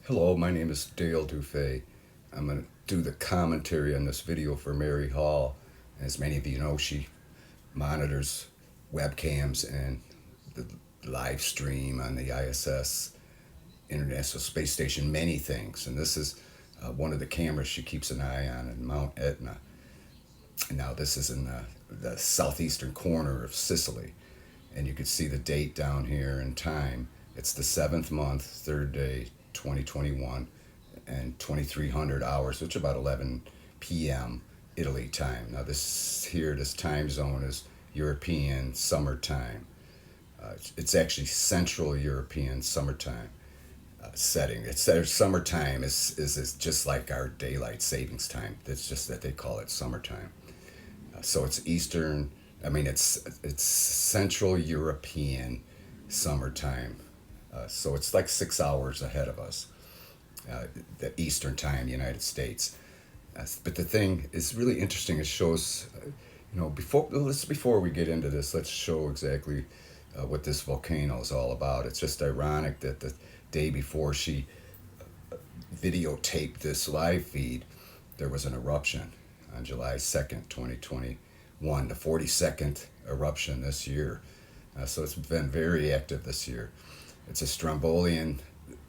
Hello, my name is Dale Dufay. I'm going to do the commentary on this video for Mary Hall. As many of you know, she monitors webcams and the live stream on the ISS, International Space Station, many things. And this is one of the cameras she keeps an eye on in Mount Etna. And now this is in the southeastern corner of Sicily. And you can see the date down here and time. It's the 7th month, 3rd day, 2021, and 2300 hours, which is about 11 p.m. Italy time. Now this time zone is European summertime. It's actually Central European summertime setting. It's their summertime is just like our daylight savings time. It's just that they call it summertime. So it's Eastern. I mean, it's Central European summertime. So it's like 6 hours ahead of us, the Eastern time, United States. But the thing is really interesting. It shows, before we get into this, let's show exactly what this volcano is all about. It's just ironic that the day before she videotaped this live feed, there was an eruption on July 2nd, 2021, the 42nd eruption this year. So it's been very active this year. It's a strombolian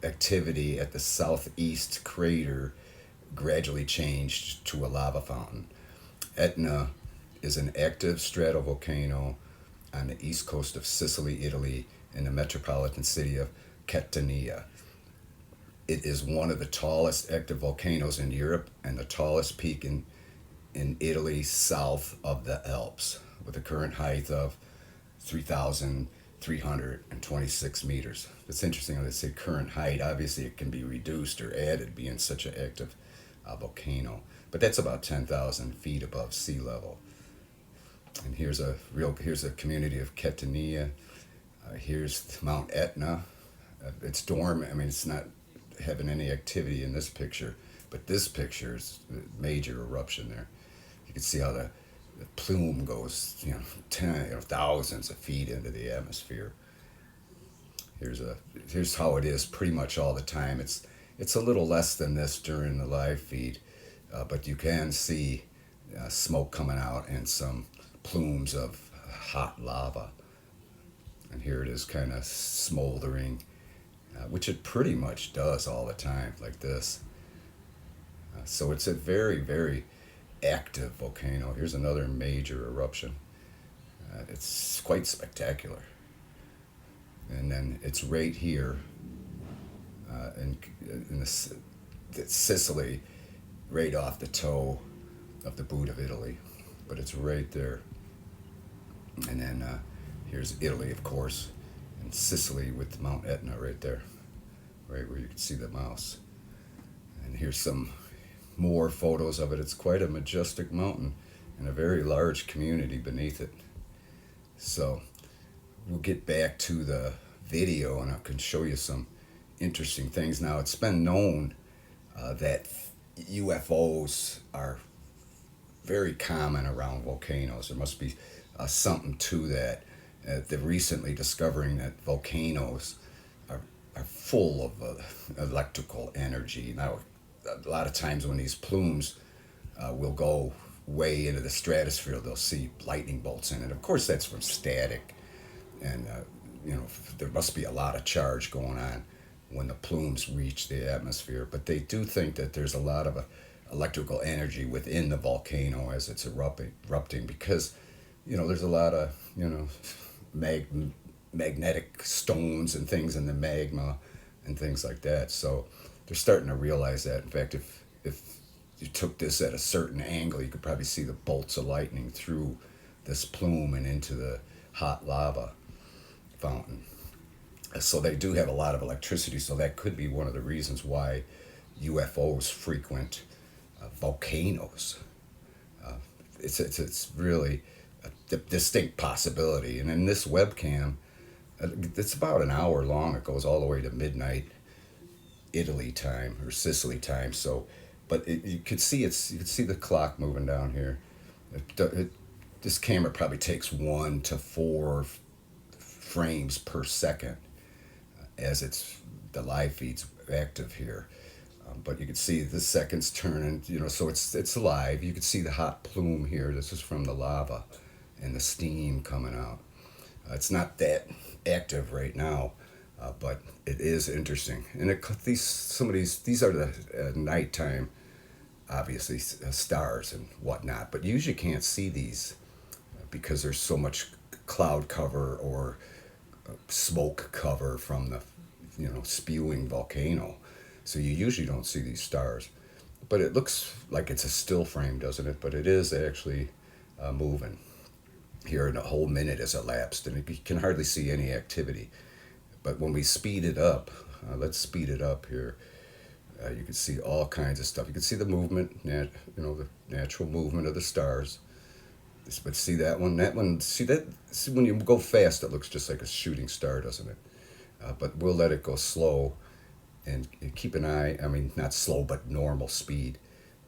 activity at the southeast crater gradually changed to a lava fountain. Etna is an active stratovolcano on the east coast of Sicily, Italy, in the metropolitan city of Catania. It is one of the tallest active volcanoes in Europe and the tallest peak in Italy south of the Alps, with a current height of 3,326 meters. It's interesting how they say current height. Obviously, it can be reduced or added being such an active volcano. But that's about 10,000 feet above sea level. And here's a community of Catania. Here's Mount Etna. It's dormant. I mean, it's not having any activity in this picture, but this picture is a major eruption there. You can see how the plume goes, thousands of feet into the atmosphere. Here's how it is pretty much all the time. It's a little less than this during the live feed, but you can see smoke coming out and some plumes of hot lava. And here it is kind of smoldering, which it pretty much does all the time, like this. So it's a very, very active volcano. Here's another major eruption. It's quite spectacular. And then it's right here in Sicily, right off the toe of the boot of Italy. But it's right there. And then here's Italy, of course, and Sicily with Mount Etna right there, right where you can see the mouse. And here's some more photos of it. It's quite a majestic mountain and a very large community beneath it. So we'll get back to the video and I can show you some interesting things. Now, it's been known that UFOs are very common around volcanoes. There must be something to that. They're recently discovering that volcanoes are full of electrical energy. Now, a lot of times when these plumes will go way into the stratosphere, they'll see lightning bolts in it. Of course, that's from static, and there must be a lot of charge going on when the plumes reach the atmosphere. But they do think that there's a lot of electrical energy within the volcano as it's erupting because there's a lot of magnetic stones and things in the magma and things like that. So they're starting to realize that. In fact, if you took this at a certain angle, you could probably see the bolts of lightning through this plume and into the hot lava fountain. So they do have a lot of electricity, so that could be one of the reasons why UFOs frequent volcanoes. It's really a distinct possibility. And in this webcam, it's about an hour long. It goes all the way to midnight Italy time or Sicily time. So, but you could see the clock moving down here. This camera probably takes 1 to 4 frames per second as it's the live feed's active here. But you can see the seconds turning, so it's alive. You can see the hot plume here. This is from the lava and the steam coming out. It's not that active right now, but it is interesting. And some of these are the nighttime, obviously, stars and whatnot. But you usually can't see these because there's so much cloud cover or smoke cover from the spewing volcano. So you usually don't see these stars. But it looks like it's a still frame, doesn't it? But it is actually moving. Here in a whole minute has elapsed, and you can hardly see any activity. But when we speed it up, let's speed it up here. You can see all kinds of stuff. You can see the movement, the natural movement of the stars. But see that one? See when you go fast, it looks just like a shooting star, doesn't it? But we'll let it go slow, and keep an eye. I mean, not slow, but normal speed,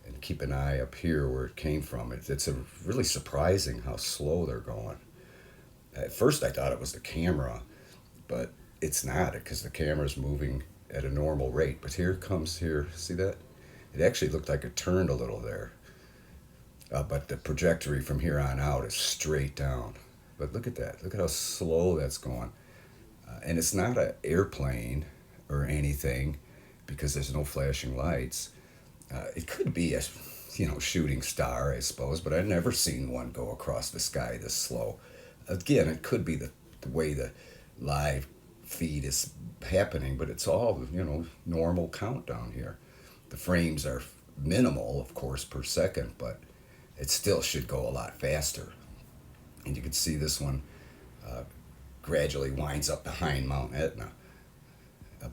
and keep an eye up here where it came from. It's really surprising how slow they're going. At first, I thought it was the camera, but it's not, because the camera's moving at a normal rate. But here it comes here. See that? It actually looked like it turned a little there. But the trajectory from here on out is straight down. But look at that. Look at how slow that's going. And it's not an airplane or anything, because there's no flashing lights. It could be a shooting star, I suppose, but I've never seen one go across the sky this slow. Again, it could be the way the live feed is happening, but it's all normal countdown here. The frames are minimal, of course, per second, but it still should go a lot faster. And you can see this one gradually winds up behind Mount Etna.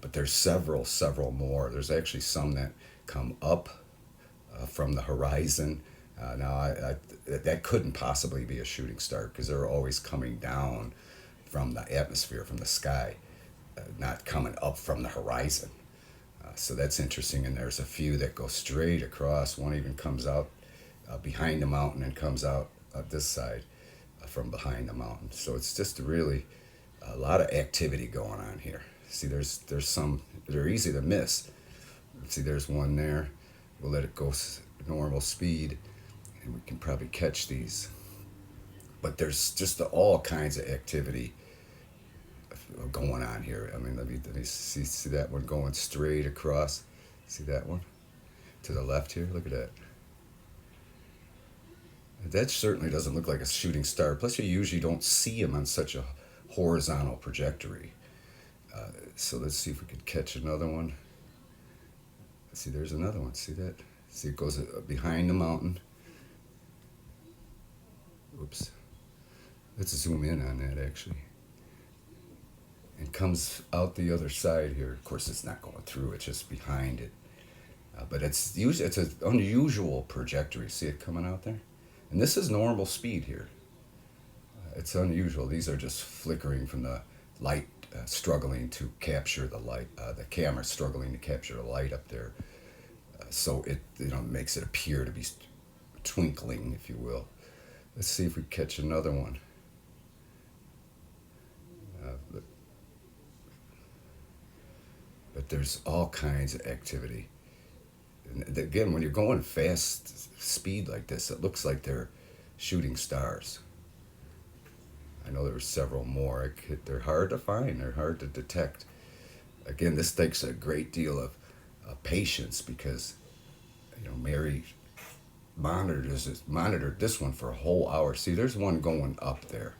But there's several more. There's actually some that come up from the horizon. Now, that couldn't possibly be a shooting star, because they're always coming down from the atmosphere, from the sky, not coming up from the horizon. So that's interesting. And there's a few that go straight across. One even comes out behind the mountain and comes out this side from behind the mountain. So it's just really a lot of activity going on here. See, there's some that are easy to miss. See, there's one there. We'll let it go normal speed, and we can probably catch these. But there's just all kinds of activity going on here. I mean, let me see that one going straight across. See that one to the left here? Look at that. That certainly doesn't look like a shooting star. Plus, you usually don't see them on such a horizontal trajectory. So let's see if we could catch another one. See, there's another one. See that? See, it goes behind the mountain. Oops. Let's zoom in on that, actually. And comes out the other side here. Of course, it's not going through. It's just behind it. But it's an unusual trajectory. See it coming out there? And this is normal speed here. It's unusual. These are just flickering from the light, struggling to capture the light. The camera struggling to capture the light up there. So it makes it appear to be twinkling, if you will. Let's see if we catch another one. But there's all kinds of activity. And again, when you're going fast speed like this, it looks like they're shooting stars. I know there were several more. They're hard to find. They're hard to detect. Again, this takes a great deal of patience, because Mary monitored this one for a whole hour. See, there's one going up there.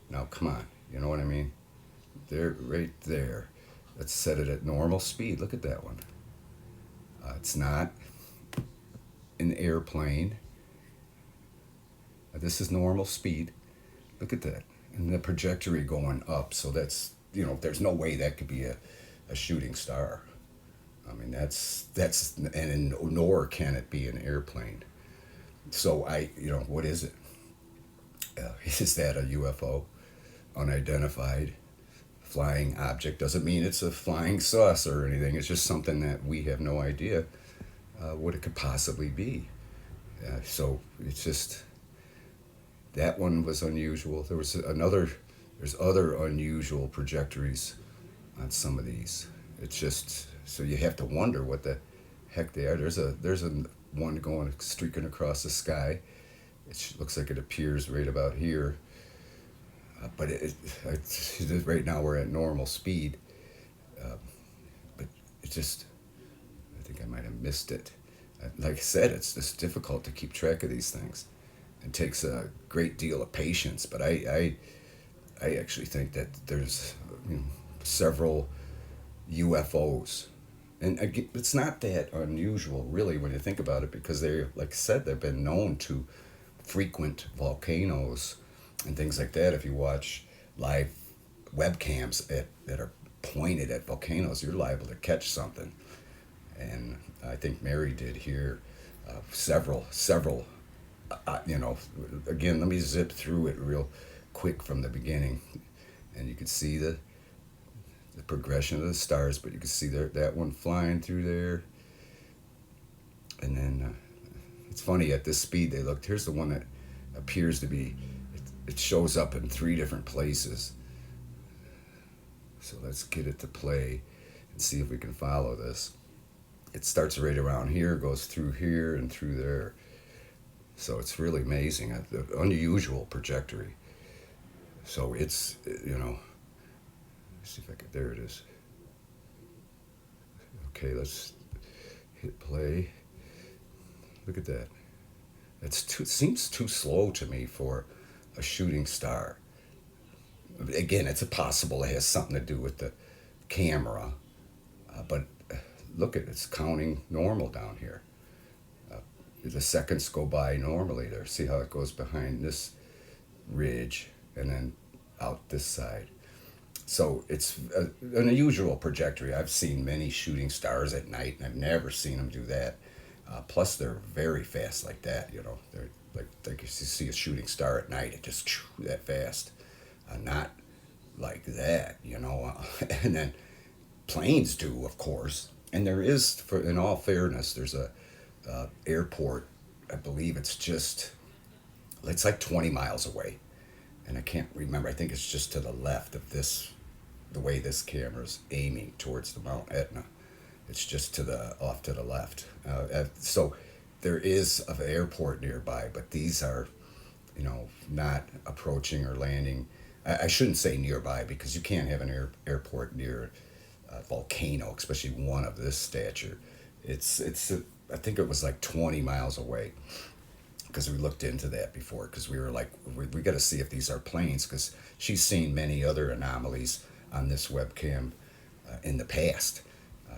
Now, come on. You know what I mean? They're right there. Let's set it at normal speed. Look at that one. It's not an airplane. This is normal speed. Look at that. And the trajectory going up. So that's, there's no way that could be a shooting star. I mean, and nor can it be an airplane. So what is it? Is that a UFO? Unidentified flying object? Doesn't mean it's a flying saucer or anything. It's just something that we have no idea what it could possibly be. So it's just, that one was unusual. There's other unusual trajectories on some of these. it's just so you have to wonder what the heck they are. There's a one going streaking across the sky. It looks like it appears right about here, but right now we're at normal speed. Uh, but it just I think I might have missed it. Like I said, it's just difficult to keep track of these things. It takes a great deal of patience, but I actually think that there's several UFOs. And it's not that unusual, really, when you think about it, because like I said, they've been known to frequent volcanoes and things like that. If you watch live webcams that are pointed at volcanoes, you're liable to catch something. And I think Mary did here several. Again, let me zip through it real quick from the beginning, and you can see the progression of the stars, but you can see that one flying through there. And then it's funny, at this speed they looked. Here's the one that appears to be, it shows up in three different places. So let's get it to play and see if we can follow this. It starts right around here, goes through here and through there. So it's really amazing, an unusual trajectory. So it's, let's see if I can, there it is. Okay, let's hit play. Look at that. It seems too slow to me for a shooting star. Again, it's possible it has something to do with the camera, but look at it, it's counting normal down here. The seconds go by normally there. See how it goes behind this ridge and then out this side. So it's an unusual trajectory. I've seen many shooting stars at night, and I've never seen them do that. Plus, they're very fast like that. They're like you see a shooting star at night, it just that fast. Not like that. And then planes do, of course. And there is, in all fairness, there's a airport. I believe it's like 20 miles away, and I can't remember. I think it's just to the left of this, the way this camera's aiming towards the Mount Etna. It's just off to the left. So there is an airport nearby, but these are, not approaching or landing. I shouldn't say nearby, because you can't have an airport near a volcano, especially one of this stature. I think it was like 20 miles away, because we looked into that before, because we were like, we got to see if these are planes, because she's seen many other anomalies on this webcam in the past.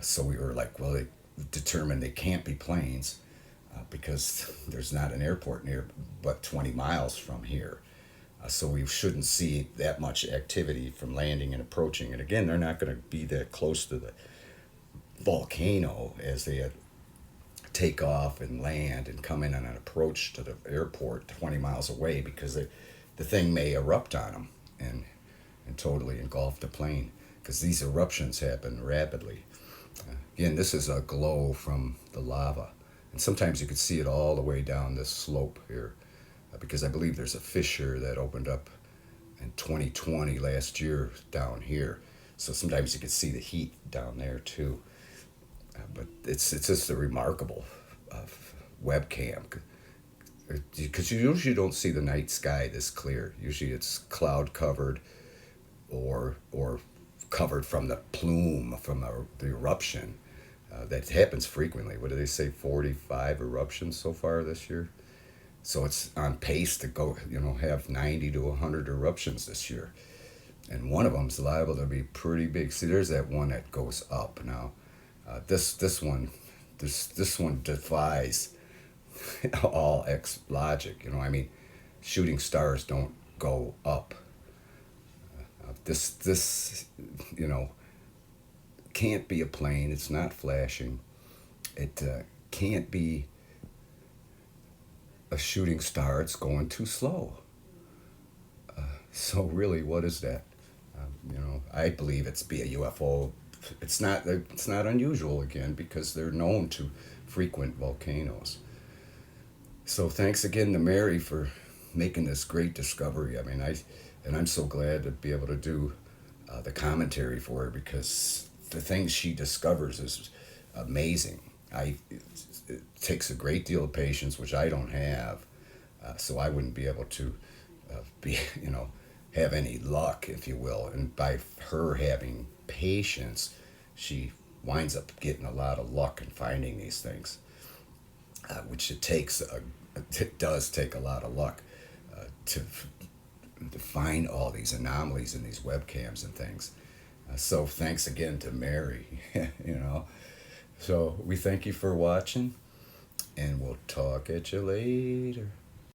So we were like, well, they determined they can't be planes because there's not an airport near but 20 miles from here. So we shouldn't see that much activity from landing and approaching. And again, they're not going to be that close to the volcano as they take off and land and come in on an approach to the airport 20 miles away, because the thing may erupt on them and totally engulf the plane, because these eruptions happen rapidly. Again, this is a glow from the lava, and sometimes you can see it all the way down this slope here, because I believe there's a fissure that opened up in 2020 last year down here. So sometimes you can see the heat down there too. But it's just a remarkable webcam, because you usually don't see the night sky this clear. Usually it's cloud covered or covered from the plume from the eruption. That happens frequently. What do they say? 45 eruptions so far this year. So it's on pace to go, have 90 to 100 eruptions this year. And one of them's liable to be pretty big. See, there's that one that goes up now. This one defies all logic. Shooting stars don't go up. This can't be a plane. It's not flashing. It can't be a shooting star. It's going too slow. So really, what is that? I believe it's be a UFO. It's not unusual, again, because they're known to frequent volcanoes. So thanks again to Mary for making this great discovery. I'm so glad to be able to do the commentary for her, because the things she discovers is amazing. It takes a great deal of patience, which I don't have, so I wouldn't be able to be, have any luck, if you will. And by her having patience, she winds up getting a lot of luck in finding these things, which it does take a lot of luck to find all these anomalies in these webcams and things. So thanks again to Mary, So we thank you for watching, and we'll talk at you later.